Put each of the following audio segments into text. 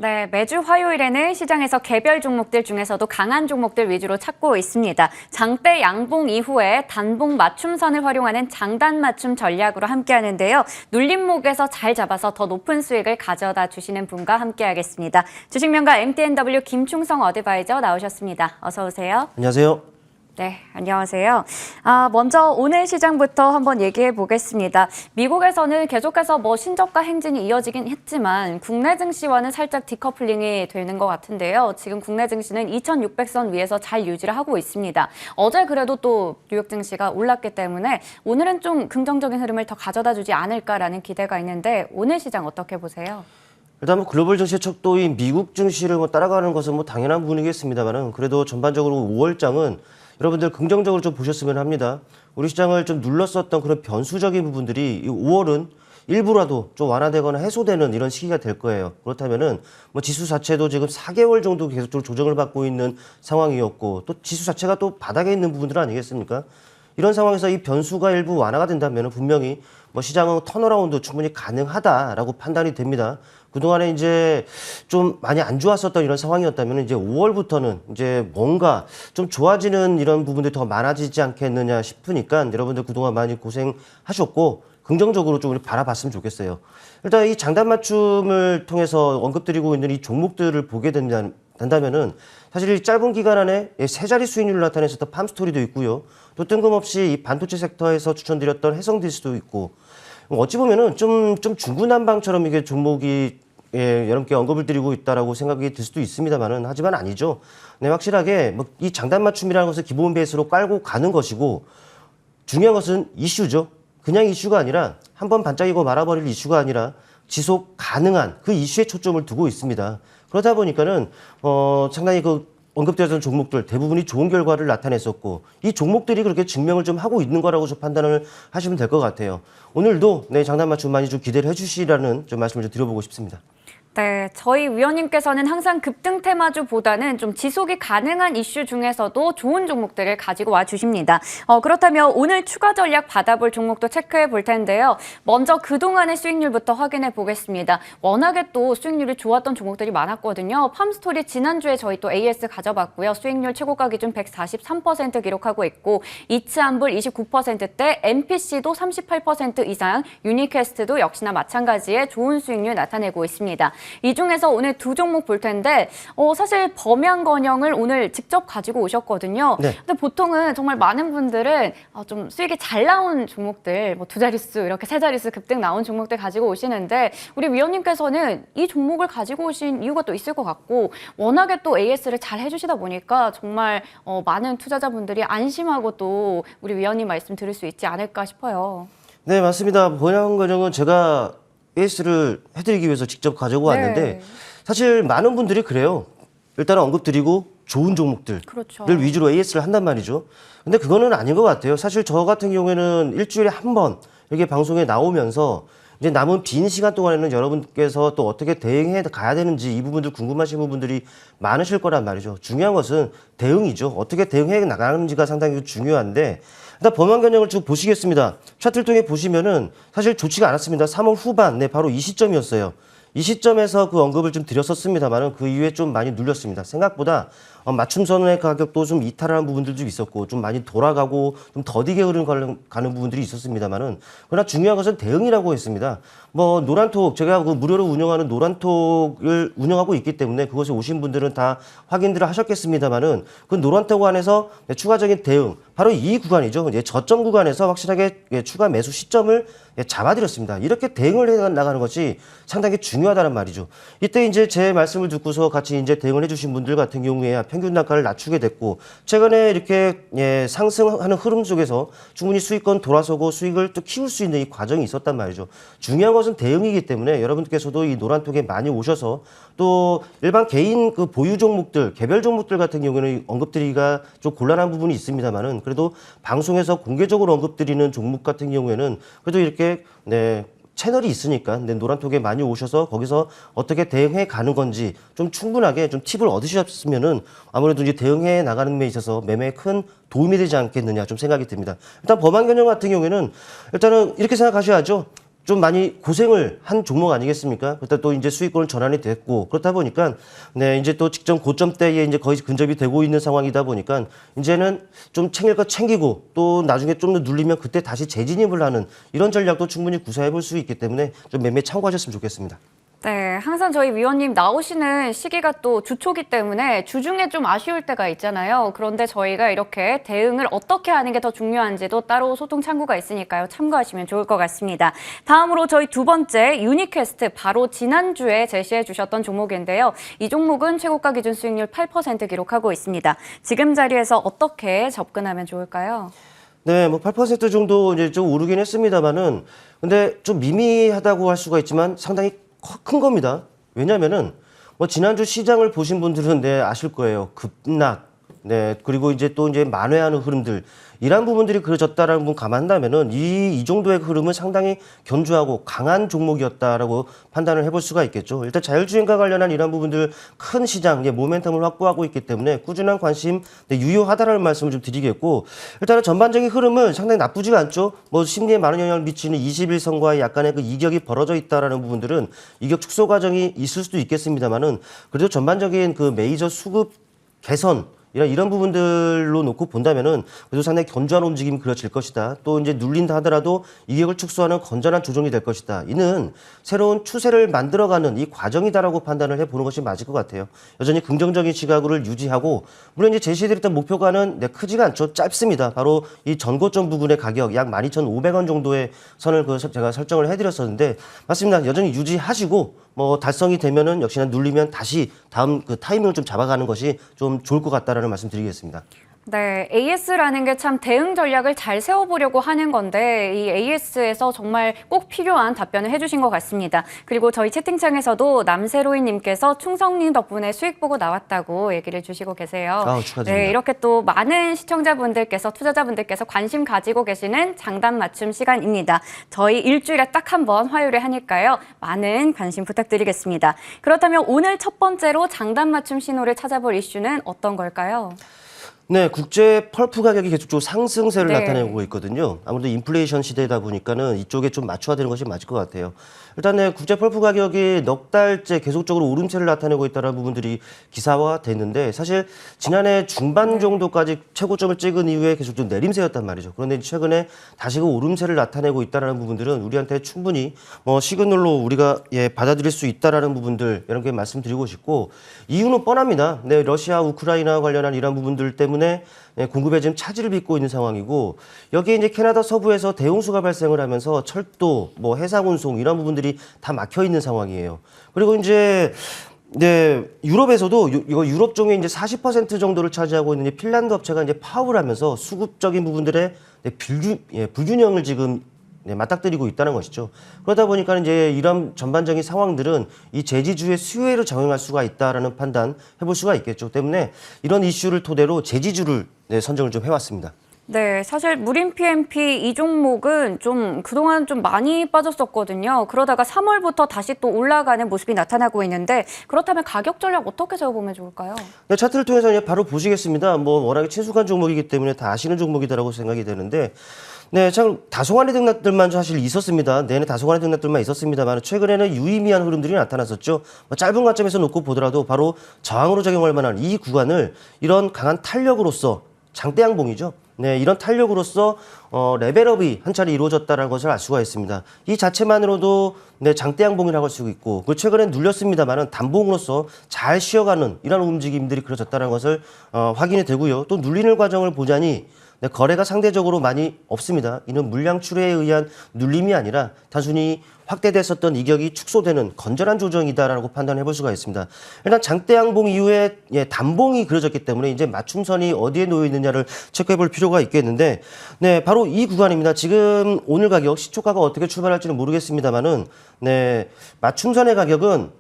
네, 매주 화요일에는 시장에서 개별 종목들 중에서도 강한 종목들 위주로 찾고 있습니다. 장대 양봉 이후에 단봉 맞춤선을 활용하는 장단 맞춤 전략으로 함께하는데요. 눌림목에서 잘 잡아서 더 높은 수익을 가져다 주시는 분과 함께하겠습니다. 주식명가 MTNW 김충성 어드바이저 나오셨습니다. 어서 오세요. 안녕하세요. 네, 안녕하세요. 먼저 오늘 시장부터 한번 얘기해 보겠습니다. 미국에서는 계속해서 신저가 행진이 이어지긴 했지만 국내 증시와는 살짝 디커플링이 되는 것 같은데요. 지금 국내 증시는 2600선 위에서 잘 유지를 하고 있습니다. 어제 그래도 또 뉴욕 증시가 올랐기 때문에 오늘은 좀 긍정적인 흐름을 더 가져다 주지 않을까라는 기대가 있는데 오늘 시장 어떻게 보세요? 일단 글로벌 증시의 척도인 미국 증시를 따라가는 것은 당연한 부분이겠습니다만은 그래도 전반적으로 5월장은 여러분들 긍정적으로 좀 보셨으면 합니다. 우리 시장을 좀 눌렀었던 그런 변수적인 부분들이 이 5월은 일부라도 좀 완화되거나 해소되는 이런 시기가 될 거예요. 그렇다면은 지수 자체도 지금 4개월 정도 계속적으로 조정을 받고 있는 상황이었고 또 지수 자체가 또 바닥에 있는 부분들 아니겠습니까? 이런 상황에서 이 변수가 일부 완화가 된다면 분명히 시장은 턴어라운드 충분히 가능하다라고 판단이 됩니다. 그동안에 이제 좀 많이 안 좋았었던 이런 상황이었다면 이제 5월부터는 이제 뭔가 좀 좋아지는 이런 부분들이 더 많아지지 않겠느냐 싶으니까 여러분들 그동안 많이 고생하셨고 긍정적으로 좀 우리 바라봤으면 좋겠어요. 일단 이 장단 맞춤을 통해서 언급드리고 있는 이 종목들을 보게 된다면은 사실 이 짧은 기간 안에 세 자리 수익률을 나타냈었던 팜스토리도 있고요. 또 뜬금없이 이 반도체 섹터에서 추천드렸던 해성디스도 있고 어찌 보면은 좀 중구난방처럼 이게 종목이 여러분께 언급을 드리고 있다라고 생각이 들 수도 있습니다만은 하지만 아니죠. 네, 확실하게 이 장단 맞춤이라는 것을 기본 베이스로 깔고 가는 것이고 중요한 것은 이슈죠. 그냥 이슈가 아니라 한번 반짝이고 말아버릴 이슈가 아니라 지속 가능한 그 이슈에 초점을 두고 있습니다. 그러다 보니까는 상당히 언급되었던 종목들 대부분이 좋은 결과를 나타냈었고 이 종목들이 그렇게 증명을 좀 하고 있는 거라고 좀 판단을 하시면 될 것 같아요. 오늘도 장단 맞춤 많이 좀 기대를 해주시라는 좀 말씀을 좀 드려보고 싶습니다. 네, 저희 위원님께서는 항상 급등 테마주보다는 좀 지속이 가능한 이슈 중에서도 좋은 종목들을 가지고 와 주십니다. 그렇다면 오늘 추가 전략 받아볼 종목도 체크해 볼 텐데요. 먼저 그동안의 수익률부터 확인해 보겠습니다. 워낙에 또 수익률이 좋았던 종목들이 많았거든요. 팜스토리 지난주에 저희 또 AS 가져봤고요. 수익률 최고가 기준 143% 기록하고 있고 이츠안불 29%대, MPC도 38% 이상, 유니캐스트도 역시나 마찬가지의 좋은 수익률 나타내고 있습니다. 이 중에서 오늘 두 종목 볼 텐데 사실 범양건영을 오늘 직접 가지고 오셨거든요. 네. 근데 보통은 정말 많은 분들은 좀 수익이 잘 나온 종목들, 두 자릿수 이렇게 세 자릿수 급등 나온 종목들 가지고 오시는데 우리 위원님께서는 이 종목을 가지고 오신 이유가 또 있을 것 같고 워낙에 또 AS를 잘 해주시다 보니까 정말 많은 투자자분들이 안심하고 또 우리 위원님 말씀 들을 수 있지 않을까 싶어요. 네, 맞습니다. 범양건영은 제가 AS를 해드리기 위해서 직접 가지고 왔는데 네. 사실 많은 분들이 그래요. 일단은 언급드리고 좋은 종목들을 그렇죠. 위주로 AS를 한단 말이죠. 근데 그거는 아닌 것 같아요. 사실 저 같은 경우에는 일주일에 한 번 이렇게 방송에 나오면서 이제 남은 빈 시간 동안에는 여러분께서 또 어떻게 대응해 가야 되는지 이 부분들 궁금하신 부분들이 많으실 거란 말이죠. 중요한 것은 대응이죠. 어떻게 대응해 나가는지가 상당히 중요한데 일단 범양건영을 쭉 보시겠습니다. 차트를 통해 보시면은 사실 좋지가 않았습니다. 3월 후반, 바로 이 시점이었어요. 이 시점에서 그 언급을 좀 드렸었습니다만은 그 이후에 좀 많이 눌렸습니다. 생각보다 맞춤선의 가격도 좀 이탈하는 부분들도 있었고 좀 많이 돌아가고 좀 더디게 가는 부분들이 있었습니다만은 그러나 중요한 것은 대응이라고 했습니다. 노란톡 제가 무료로 운영하는 노란톡을 운영하고 있기 때문에 그것에 오신 분들은 다 확인들을 하셨겠습니다만은 그 노란톡 안에서 추가적인 대응 바로 이 구간이죠. 저점 구간에서 확실하게 추가 매수 시점을 잡아드렸습니다. 이렇게 대응을 해 나가는 것이 상당히 중요하다는 말이죠. 이때 이제 제 말씀을 듣고서 같이 이제 대응을 해주신 분들 같은 경우에 평균 단가를 낮추게 됐고 최근에 이렇게 상승하는 흐름 속에서 충분히 수익권 돌아서고 수익을 또 키울 수 있는 이 과정이 있었단 말이죠. 중요한 것은 대응이기 때문에 여러분께서도 이 노란톡에 많이 오셔서 또 일반 개인 그 보유 종목들, 개별 종목들 같은 경우에는 언급드리기가 좀 곤란한 부분이 있습니다만은 그래도 방송에서 공개적으로 언급드리는 종목 같은 경우에는 그래도 이렇게 채널이 있으니까 노란톡에 많이 오셔서 거기서 어떻게 대응해 가는 건지 좀 충분하게 좀 팁을 얻으셨으면은 아무래도 이제 대응해 나가는 데 있어서 매매에 큰 도움이 되지 않겠느냐 좀 생각이 듭니다. 일단 범양건영 같은 경우에는 일단은 이렇게 생각하셔야죠. 좀 많이 고생을 한 종목 아니겠습니까? 그렇다 또 이제 수익권은 전환이 됐고 그렇다 보니까 네 이제 또 직전 고점대에 이제 거의 근접이 되고 있는 상황이다 보니까 이제는 좀 챙길 거 챙기고 또 나중에 좀 더 눌리면 그때 다시 재진입을 하는 이런 전략도 충분히 구사해 볼 수 있기 때문에 좀 매매 참고하셨으면 좋겠습니다. 네, 항상 저희 위원님 나오시는 시기가 또 주초기 때문에 주중에 좀 아쉬울 때가 있잖아요. 그런데 저희가 이렇게 대응을 어떻게 하는 게 더 중요한지도 따로 소통 창구가 있으니까요. 참고하시면 좋을 것 같습니다. 다음으로 저희 두 번째 유니퀘스트, 바로 지난주에 제시해 주셨던 종목인데요. 이 종목은 최고가 기준 수익률 8% 기록하고 있습니다. 지금 자리에서 어떻게 접근하면 좋을까요? 네, 뭐 8% 정도 이제 좀 오르긴 했습니다만은 근데 좀 미미하다고 할 수가 있지만 상당히 큰 겁니다. 왜냐면은 뭐 지난주 시장을 보신 분들은 네, 아실 거예요. 급락. 네, 그리고 이제 또 이제 만회하는 흐름들. 이러한 부분들이 그려졌다라는 부분 감안한다면은 이 정도의 흐름은 상당히 견조하고 강한 종목이었다라고 판단을 해볼 수가 있겠죠. 일단 자율주행과 관련한 이러한 부분들 큰 시장, 모멘텀을 확보하고 있기 때문에 꾸준한 관심 유효하다라는 말씀을 좀 드리겠고 일단은 전반적인 흐름은 상당히 나쁘지가 않죠. 뭐 심리에 많은 영향을 미치는 21선과의 약간의 그 이격이 벌어져 있다라는 부분들은 이격 축소 과정이 있을 수도 있겠습니다만은 그래도 전반적인 그 메이저 수급 개선 이런 부분들로 놓고 본다면은 그래도 상당히 견조한 움직임이 그려질 것이다. 또 이제 눌린다 하더라도 이격을 축소하는 건전한 조정이 될 것이다. 이는 새로운 추세를 만들어가는 이 과정이다라고 판단을 해보는 것이 맞을 것 같아요. 여전히 긍정적인 시각을 유지하고 물론 이제 제시해드렸던 목표가는 크지가 않죠. 짧습니다. 바로 이 전고점 부근의 가격 약 12,500원 정도의 선을 제가 설정을 해드렸었는데 맞습니다. 여전히 유지하시고 뭐 달성이 되면은 역시나 눌리면 다시 다음 그 타이밍을 좀 잡아가는 것이 좀 좋을 것 같다라는 말씀 드리겠습니다. 네, AS라는 게 참 대응 전략을 잘 세워보려고 하는 건데 이 AS에서 정말 꼭 필요한 답변을 해주신 것 같습니다. 그리고 저희 채팅창에서도 남세로이님께서 충성님 덕분에 수익 보고 나왔다고 얘기를 주시고 계세요. 축하드립니다. 네, 이렇게 또 많은 시청자분들께서 투자자분들께서 관심 가지고 계시는 장단 맞춤 시간입니다. 저희 일주일에 딱 한 번 화요일에 하니까요. 많은 관심 부탁드리겠습니다. 그렇다면 오늘 첫 번째로 장단 맞춤 신호를 찾아볼 이슈는 어떤 걸까요? 네, 국제 펄프 가격이 계속적으로 상승세를 네. 나타내고 있거든요. 아무래도 인플레이션 시대다 보니까는 이쪽에 좀 맞춰야 되는 것이 맞을 것 같아요. 일단 네, 국제 펄프 가격이 넉 달째 계속적으로 오름세를 나타내고 있다는 부분들이 기사화됐는데 사실 지난해 중반 정도까지 최고점을 찍은 이후에 계속 좀 내림세였단 말이죠. 그런데 최근에 다시 그 오름세를 나타내고 있다는 부분들은 우리한테 충분히 시그널로 우리가 받아들일 수 있다라는 부분들 이런 게 말씀드리고 싶고 이유는 뻔합니다. 네, 러시아, 우크라이나 관련한 이런 부분들 때문에 공급에 지금 차질을 빚고 있는 상황이고 여기에 이제 캐나다 서부에서 대홍수가 발생을 하면서 철도, 해상 운송 이런 부분들이 다 막혀 있는 상황이에요. 그리고 이제 유럽에서도 이거 유럽 종의 이제 40% 정도를 차지하고 있는 핀란드 업체가 이제 파업을 하면서 수급적인 부분들의 불균형을 지금 맞닥뜨리고 있다는 것이죠. 그러다 보니까 이제 이런 전반적인 상황들은 이 제지주의 수요에로 작용할 수가 있다라는 판단 해볼 수가 있겠죠. 때문에 이런 이슈를 토대로 제지주를 선정을 좀 해왔습니다. 네, 사실 무림 PMP 이 종목은 좀 그동안 좀 많이 빠졌었거든요. 그러다가 3월부터 다시 또 올라가는 모습이 나타나고 있는데 그렇다면 가격 전략 어떻게 세워보면 좋을까요? 네, 차트를 통해서 이제 바로 보시겠습니다. 워낙에 친숙한 종목이기 때문에 다 아시는 종목이다라고 생각이 되는데 네, 참 다소간의 등락들만 사실 있었습니다. 내내 다소간의 등락들만 있었습니다만 최근에는 유의미한 흐름들이 나타났었죠. 짧은 관점에서 놓고 보더라도 바로 저항으로 작용할 만한 이 구간을 이런 강한 탄력으로서 장대양봉이죠. 네, 이런 탄력으로서 레벨업이 한 차례 이루어졌다는 것을 알 수가 있습니다. 이 자체만으로도 장대양봉이라고 할 수 있고 최근에 눌렸습니다만은 단봉으로서 잘 쉬어가는 이런 움직임들이 그려졌다는 것을 확인이 되고요. 또 눌리는 과정을 보자니 거래가 상대적으로 많이 없습니다. 이는 물량 출회에 의한 눌림이 아니라 단순히 확대됐었던 이격이 축소되는 건전한 조정이다라고 판단해 볼 수가 있습니다. 일단 장대양봉 이후에 단봉이 그려졌기 때문에 이제 맞춤선이 어디에 놓여 있느냐를 체크해 볼 필요가 있겠는데 네, 바로 이 구간입니다. 지금 오늘 가격 시초가가 어떻게 출발할지는 모르겠습니다만은 맞춤선의 가격은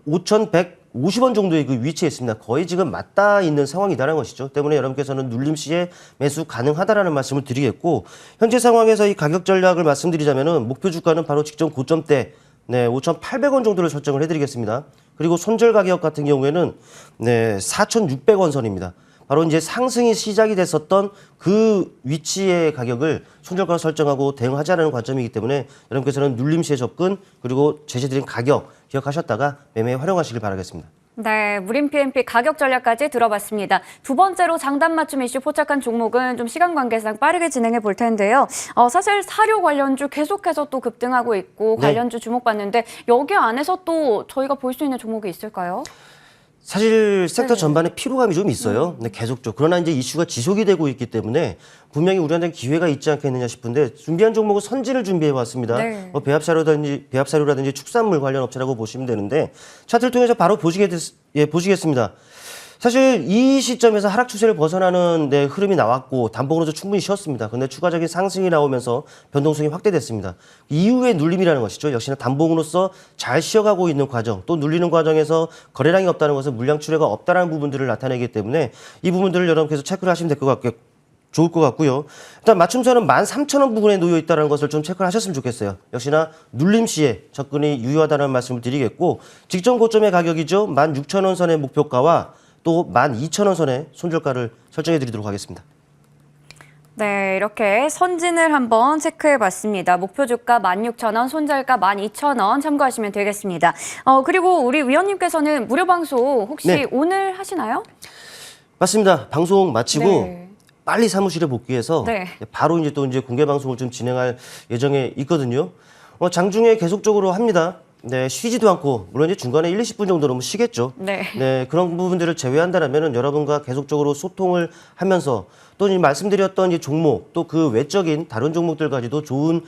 5,150원 정도의 그 위치에 있습니다. 거의 지금 맞닿아 있는 상황이다라는 것이죠. 때문에 여러분께서는 눌림 시에 매수 가능하다라는 말씀을 드리겠고 현재 상황에서 이 가격 전략을 말씀드리자면은 목표 주가는 바로 직전 고점대 5,800원 정도를 설정을 해드리겠습니다. 그리고 손절 가격 같은 경우에는 4,600원 선입니다. 바로 이제 상승이 시작이 됐었던 그 위치의 가격을 손절가로 설정하고 대응하자는 관점이기 때문에 여러분께서는 눌림 시에 접근 그리고 제시드린 가격 기억하셨다가 매매에 활용하시길 바라겠습니다. 네, 무림 PMP 가격 전략까지 들어봤습니다. 두 번째로 장단 맞춤 이슈 포착한 종목은 좀 시간 관계상 빠르게 진행해 볼 텐데요. 사실 사료 관련주 계속해서 또 급등하고 있고 네. 관련주 주목받는데 여기 안에서 또 저희가 볼 수 있는 종목이 있을까요? 사실 섹터 네. 전반에 피로감이 좀 있어요. 근데 계속적으로. 그러나 이제 이슈가 지속이 되고 있기 때문에 분명히 우리한테 기회가 있지 않겠느냐 싶은데 준비한 종목은 선진을 준비해 왔습니다. 네. 배합사료라든지 축산물 관련 업체라고 보시면 되는데 차트를 통해서 바로 보시겠습니다. 사실 이 시점에서 하락 추세를 벗어나는 흐름이 나왔고 단봉으로도 충분히 쉬었습니다. 그런데 추가적인 상승이 나오면서 변동성이 확대됐습니다. 이후에 눌림이라는 것이죠. 역시나 단봉으로서 잘 쉬어가고 있는 과정, 또 눌리는 과정에서 거래량이 없다는 것은 물량 출회가 없다는 부분들을 나타내기 때문에 이 부분들을 여러분께서 체크를 하시면 될 것 같겠고 좋을 것 같고요. 일단 맞춤선은 13,000원 부근에 놓여 있다는 것을 좀 체크를 하셨으면 좋겠어요. 역시나 눌림 시에 접근이 유효하다는 말씀을 드리겠고 직전 고점의 가격이죠. 16,000원 선의 목표가와 또 12,000원 선의 손절가를 설정해 드리도록 하겠습니다. 네, 이렇게 선진을 한번 체크해 봤습니다. 목표 주가 16,000원, 손절가 12,000원 참고하시면 되겠습니다. 그리고 우리 위원님께서는 무료 방송 혹시 네. 오늘 하시나요? 맞습니다. 방송 마치고 네. 빨리 사무실에 복귀해서 네. 바로 이제 또 공개 방송을 좀 진행할 예정에 있거든요. 장중에 계속적으로 합니다. 네, 쉬지도 않고 물론 이제 중간에 1, 20분 정도는 쉬겠죠. 네. 네, 그런 부분들을 제외한다면은 여러분과 계속적으로 소통을 하면서 또 이 말씀드렸던 이 종목 또 그 외적인 다른 종목들까지도 좋은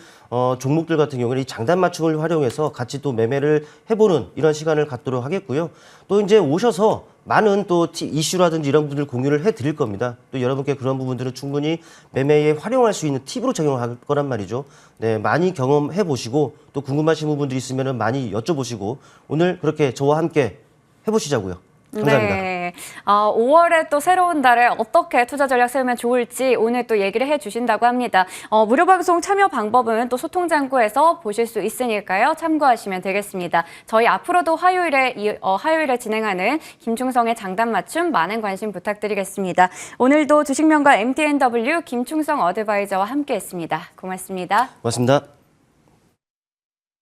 종목들 같은 경우는 이 장단 맞춤을 활용해서 같이 또 매매를 해보는 이런 시간을 갖도록 하겠고요. 또 이제 오셔서 많은 또 이슈라든지 이런 부분들 공유를 해드릴 겁니다. 또 여러분께 그런 부분들은 충분히 매매에 활용할 수 있는 팁으로 적용할 거란 말이죠. 네, 많이 경험해 보시고 또 궁금하신 부분들이 있으면 많이 여쭤보시고 오늘 그렇게 저와 함께 해보시자고요. 감사합니다. 네. 5월에 또 새로운 달에 어떻게 투자 전략 세우면 좋을지 오늘 또 얘기를 해주신다고 합니다. 무료 방송 참여 방법은 또 소통장구에서 보실 수 있으니까요. 참고하시면 되겠습니다. 저희 앞으로도 화요일에 진행하는 김충성의 장단 맞춤 많은 관심 부탁드리겠습니다. 오늘도 주식명가 MTNW 김충성 어드바이저와 함께했습니다. 고맙습니다. 고맙습니다.